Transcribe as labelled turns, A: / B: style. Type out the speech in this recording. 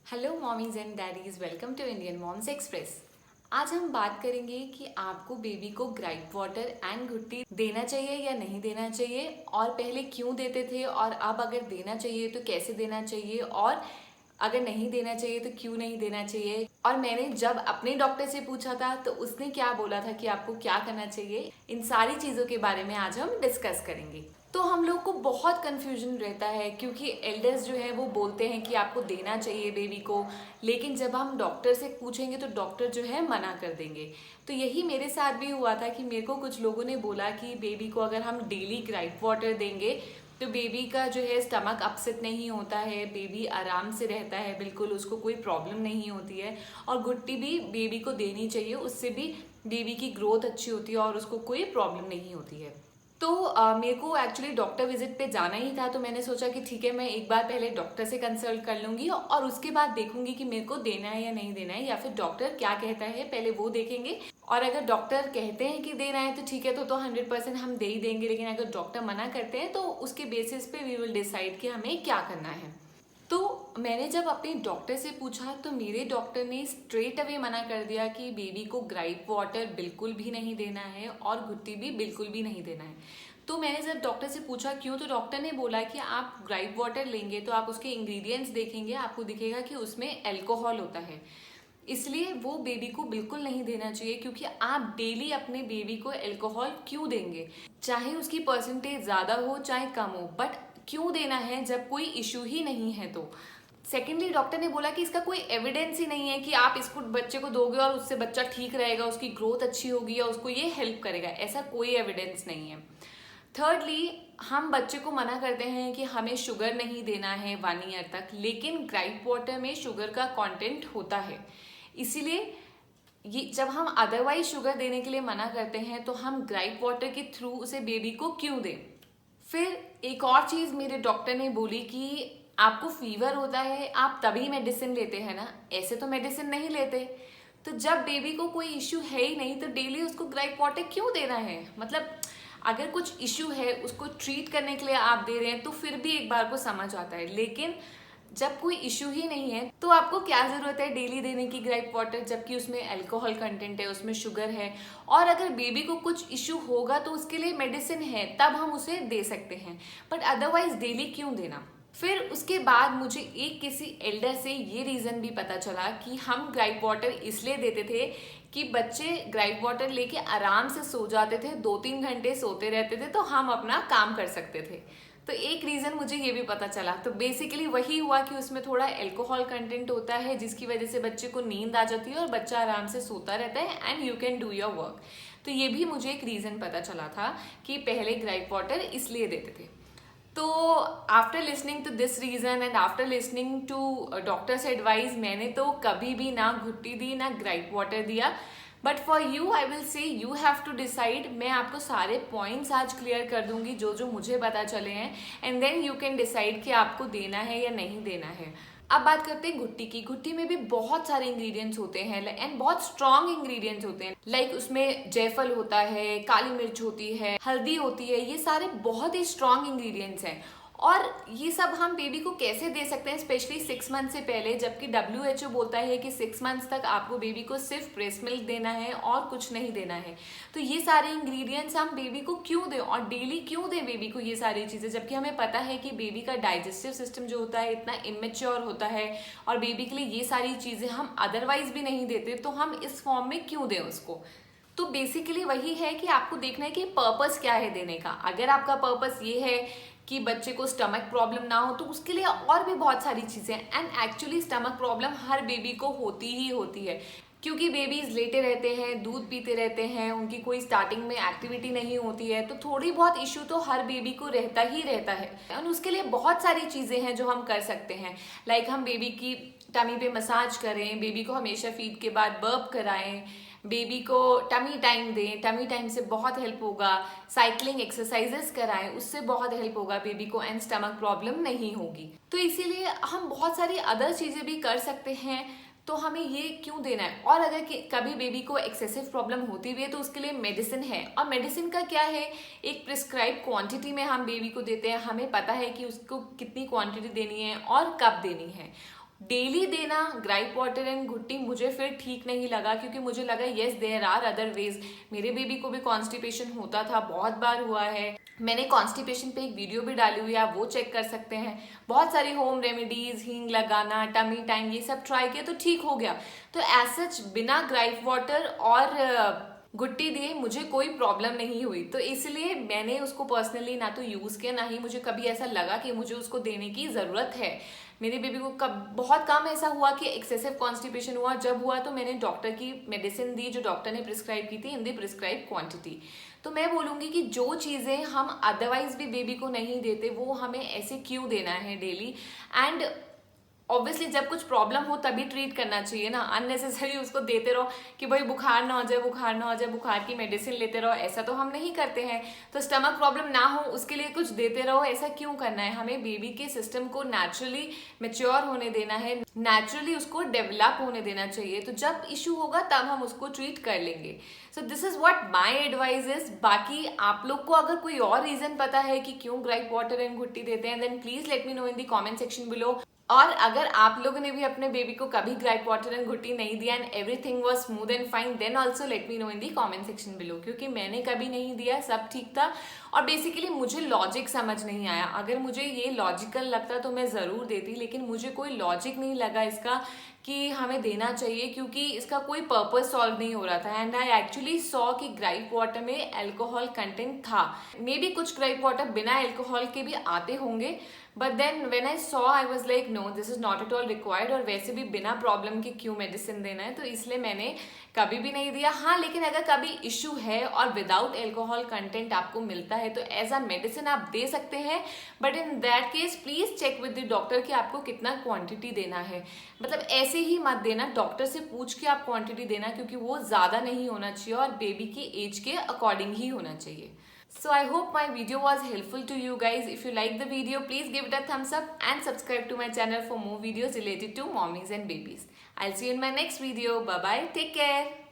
A: Hello mommies and daddies, welcome to Indian Moms Express. आज हम बात करेंगे कि आपको बेबी को ग्राइप वाटर एंड घुट्टी देना चाहिए या नहीं देना चाहिए, और पहले क्यों देते थे, और अब अगर देना चाहिए तो कैसे देना चाहिए, और अगर नहीं देना चाहिए तो क्यों नहीं देना चाहिए। और मैंने जब अपने डॉक्टर से पूछा था तो उसने क्या बोला था कि आपको क्या करना चाहिए, इन सारी चीज़ों के बारे में आज हम डिस्कस करेंगे। तो हम लोग को बहुत कंफ्यूजन रहता है क्योंकि एल्डर्स जो है वो बोलते हैं कि आपको देना चाहिए बेबी को, लेकिन जब हम डॉक्टर से पूछेंगे तो डॉक्टर जो है मना कर देंगे। तो यही मेरे साथ भी हुआ था कि मेरे को कुछ लोगों ने बोला कि बेबी को अगर हम डेली ग्राइप वाटर देंगे तो बेबी का जो है स्टमक अपसेट नहीं होता है, बेबी आराम से रहता है, बिल्कुल उसको कोई प्रॉब्लम नहीं होती है। और गुट्टी भी बेबी को देनी चाहिए, उससे भी बेबी की ग्रोथ अच्छी होती है और उसको कोई प्रॉब्लम नहीं होती है। तो मेरे को एक्चुअली डॉक्टर विजिट पे जाना ही था, तो मैंने सोचा कि ठीक है, मैं एक बार पहले डॉक्टर से कंसल्ट कर लूँगी और उसके बाद देखूंगी कि मेरे को देना है या नहीं देना है, या फिर डॉक्टर क्या कहता है पहले वो देखेंगे। और अगर डॉक्टर कहते हैं कि देना है तो ठीक है, तो 100% हम दे ही देंगे, लेकिन अगर डॉक्टर मना करते हैं तो उसके बेसिस पे वी विल डिसाइड कि हमें क्या करना है। तो मैंने जब अपने डॉक्टर से पूछा तो मेरे डॉक्टर ने स्ट्रेट अवे मना कर दिया कि बेबी को ग्राइप वाटर बिल्कुल भी नहीं देना है और घुट्टी भी बिल्कुल भी नहीं देना है। तो मैंने जब डॉक्टर से पूछा क्यों, तो डॉक्टर ने बोला कि आप ग्राइप वाटर लेंगे तो आप उसके इंग्रेडिएंट्स देखेंगे, आपको दिखेगा कि उसमें अल्कोहल होता है, इसलिए वो बेबी को बिल्कुल नहीं देना चाहिए। क्योंकि आप डेली अपने बेबी को अल्कोहल क्यों देंगे, चाहे उसकी परसेंटेज ज़्यादा हो चाहे कम हो, बट क्यों देना है जब कोई इशू ही नहीं है। तो सेकेंडली डॉक्टर ने बोला कि इसका कोई एविडेंस ही नहीं है कि आप इसको बच्चे को दोगे और उससे बच्चा ठीक रहेगा, उसकी ग्रोथ अच्छी होगी या उसको ये हेल्प करेगा, ऐसा कोई एविडेंस नहीं है। थर्डली, हम बच्चे को मना करते हैं कि हमें शुगर नहीं देना है 1 ईयर तक, लेकिन ग्राइप वाटर में शुगर का कंटेंट होता है, इसीलिए ये जब हम अदरवाइज शुगर देने के लिए मना करते हैं तो हम ग्राइप वाटर के थ्रू उसे बेबी को क्यों दें। फिर एक और चीज़ मेरे डॉक्टर ने बोली कि आपको फीवर होता है आप तभी मेडिसिन लेते हैं ना, ऐसे तो मेडिसिन नहीं लेते। तो जब बेबी को कोई इश्यू है ही नहीं तो डेली उसको ग्राइप वाटर क्यों देना है। मतलब अगर कुछ इश्यू है उसको ट्रीट करने के लिए आप दे रहे हैं तो फिर भी एक बार को समझ आता है, लेकिन जब कोई इश्यू ही नहीं है तो आपको क्या ज़रूरत है डेली देने की ग्राइप वाटर, जबकि उसमें अल्कोहल कंटेंट है, उसमें शुगर है। और अगर बेबी को कुछ इश्यू होगा तो उसके लिए मेडिसिन है, तब हम उसे दे सकते हैं, बट अदरवाइज डेली क्यों देना। फिर उसके बाद मुझे एक किसी एल्डर से ये रीज़न भी पता चला कि हम ग्राइप वाटर इसलिए देते थे कि बच्चे ग्राइप वाटर लेके आराम से सो जाते थे, 2-3 घंटे सोते रहते थे तो हम अपना काम कर सकते थे। तो एक रीज़न मुझे ये भी पता चला। तो बेसिकली वही हुआ कि उसमें थोड़ा अल्कोहल कंटेंट होता है जिसकी वजह से बच्चे को नींद आ जाती है और बच्चा आराम से सोता रहता है and you can do your work. तो ये भी मुझे एक रीज़न पता चला था कि पहले ग्राइप वाटर इसलिए देते थे। तो after listening to this reason and after listening to doctor's advice, मैंने तो कभी भी ना घुट्टी दी ना ग्राइप वाटर दिया। But for you I will say you have to decide. मैं आपको सारे पॉइंट्स आज क्लियर कर दूंगी जो जो मुझे पता चले हैं, and then you can decide कि आपको देना है या नहीं देना है। अब बात करते हैं घुट्टी की। घुट्टी में भी बहुत सारे इंग्रेडिएंट्स होते हैं एंड बहुत स्ट्रॉन्ग इंग्रेडिएंट्स होते हैं, लाइक उसमें जायफल होता है, काली मिर्च होती है, हल्दी होती है, ये सारे बहुत ही स्ट्रॉन्ग इंग्रेडिएंट्स हैं। और ये सब हम बेबी को कैसे दे सकते हैं, स्पेशली 6 मंथ से पहले, जबकि WHO बोलता है कि 6 मंथ्स तक आपको बेबी को सिर्फ ब्रेस्ट मिल्क देना है और कुछ नहीं देना है। तो ये सारे इंग्रेडिएंट्स हम बेबी को क्यों दें और डेली क्यों दें बेबी को ये सारी चीज़ें, जबकि हमें पता है कि बेबी का डाइजेस्टिव सिस्टम जो होता है इतना इमेच्योर होता है और बेबी के लिए ये सारी चीज़ें हम अदरवाइज भी नहीं देते, तो हम इस फॉर्म में क्यों दें उसको। तो बेसिकली वही है कि आपको देखना है कि पर्पस क्या है देने का। अगर आपका पर्पस ये है कि बच्चे को स्टमक प्रॉब्लम ना हो तो उसके लिए और भी बहुत सारी चीज़ें हैं, and actually stomach problem her baby को होती ही होती है, क्योंकि बेबीज लेटे रहते हैं, दूध पीते रहते हैं, उनकी कोई स्टार्टिंग में एक्टिविटी नहीं होती है, तो थोड़ी बहुत इशू तो हर बेबी को रहता ही रहता है। और उसके लिए बहुत सारी चीज़ें हैं जो हम कर सकते हैं, लाइक हम बेबी की टमी पे मसाज करें, बेबी को हमेशा फीड के बाद बर्प कराएं, बेबी को टमी टाइम दें, टमी टाइम से बहुत हेल्प होगा, साइकिलिंग एक्सरसाइजेस कराएं, उससे बहुत हेल्प होगा बेबी को एंड स्टमक प्रॉब्लम नहीं होगी। तो इसीलिए हम बहुत सारी अदर चीज़ें भी कर सकते हैं, तो हमें ये क्यों देना है। और अगर कभी बेबी को एक्सेसिव प्रॉब्लम होती भी है तो उसके लिए मेडिसिन है, और मेडिसिन का क्या है, एक प्रिस्क्राइब क्वांटिटी में हम बेबी को देते हैं, हमें पता है कि उसको कितनी क्वांटिटी देनी है और कब देनी है। डेली देना ग्राइप वाटर एंड घुट्टी मुझे फिर ठीक नहीं लगा, क्योंकि मुझे लगा yes there are other ways. मेरे बेबी को भी कॉन्स्टिपेशन होता था, बहुत बार हुआ है। मैंने कॉन्स्टिपेशन पे एक वीडियो भी डाली हुई है, आप वो चेक कर सकते हैं। बहुत सारी होम रेमेडीज, हींग लगाना, टमी टाइम, ये सब ट्राई किया तो ठीक हो गया। तो एज सच बिना ग्राइप वाटर और गुट्टी दिए मुझे कोई प्रॉब्लम नहीं हुई, तो इसलिए मैंने उसको पर्सनली ना तो यूज़ किया, ना ही मुझे कभी ऐसा लगा कि मुझे उसको देने की ज़रूरत है। मेरे बेबी को कब बहुत कम ऐसा हुआ कि एक्सेसिव कॉन्स्टिपेशन हुआ, जब हुआ तो मैंने डॉक्टर की मेडिसिन दी जो डॉक्टर ने प्रिस्क्राइब की थी इन दी प्रिस्क्राइब क्वांटिटी। तो मैं बोलूँगी कि जो चीज़ें हम अदरवाइज भी बेबी को नहीं देते वो हमें ऐसे क्यों देना है डेली। एंड ऑब्वियसली जब कुछ प्रॉब्लम हो तभी ट्रीट करना चाहिए ना, अननेसेसरी उसको देते रहो कि भाई बुखार ना हो जाए, बुखार ना हो जाए, बुखार की मेडिसिन लेते रहो, ऐसा तो हम नहीं करते हैं। तो स्टमक प्रॉब्लम ना हो उसके लिए कुछ देते रहो, ऐसा क्यों करना है। हमें बेबी के सिस्टम को नेचुरली मेच्योर होने देना है, नेचुरली उसको डेवलप होने देना चाहिए। तो जब इशू होगा तब हम उसको ट्रीट कर लेंगे। So this is what my advice is. बाकी आप लोग को अगर कोई और रीजन पता है कि क्यों ग्राइप वाटर एंड घुट्टी देते हैं, then please let me know in the comment section below. और अगर आप लोगों ने भी अपने बेबी को कभी ग्राइप वाटर एंड घुट्टी नहीं दिया and everything was smooth and fine, then also let me know in the comment section below, क्योंकि मैंने कभी नहीं दिया, सब ठीक था। और बेसिकली मुझे लॉजिक समझ नहीं आया। अगर मुझे ये लॉजिकल लगता तो मैं ज़रूर देती, लेकिन मुझे कोई लॉजिक नहीं लगा इसका कि हमें देना चाहिए, क्योंकि इसका कोई पर्पस सॉल्व नहीं हो रहा था। एंड आई एक्चुअली सॉ कि ग्राइप वाटर में अल्कोहल कंटेंट था। मे बी कुछ ग्राइप वाटर बिना अल्कोहल के भी आते होंगे, but then when I saw I was like no, this is not at all required. और वैसे भी बिना प्रॉब्लम के क्यों मेडिसिन देना है, तो इसलिए मैंने कभी भी नहीं दिया। हाँ, लेकिन अगर कभी इशू है और विदाउट एल्कोहल कंटेंट आपको मिलता है तो एज अ मेडिसिन आप दे सकते हैं, but in that case please check with the doctor कि आपको कितना क्वांटिटी देना है। मतलब ऐसे ही मत देना, डॉक्टर से पूछ के आप क्वांटिटी देना, क्योंकि वो ज़्यादा नहीं होना चाहिए और बेबी के एज के अकॉर्डिंग ही होना चाहिए। So I hope my video was helpful to you guys. If you like the video, please give it a thumbs up and subscribe to my channel for more videos related to mommies and babies. I'll see you in my next video. Bye bye. Take care.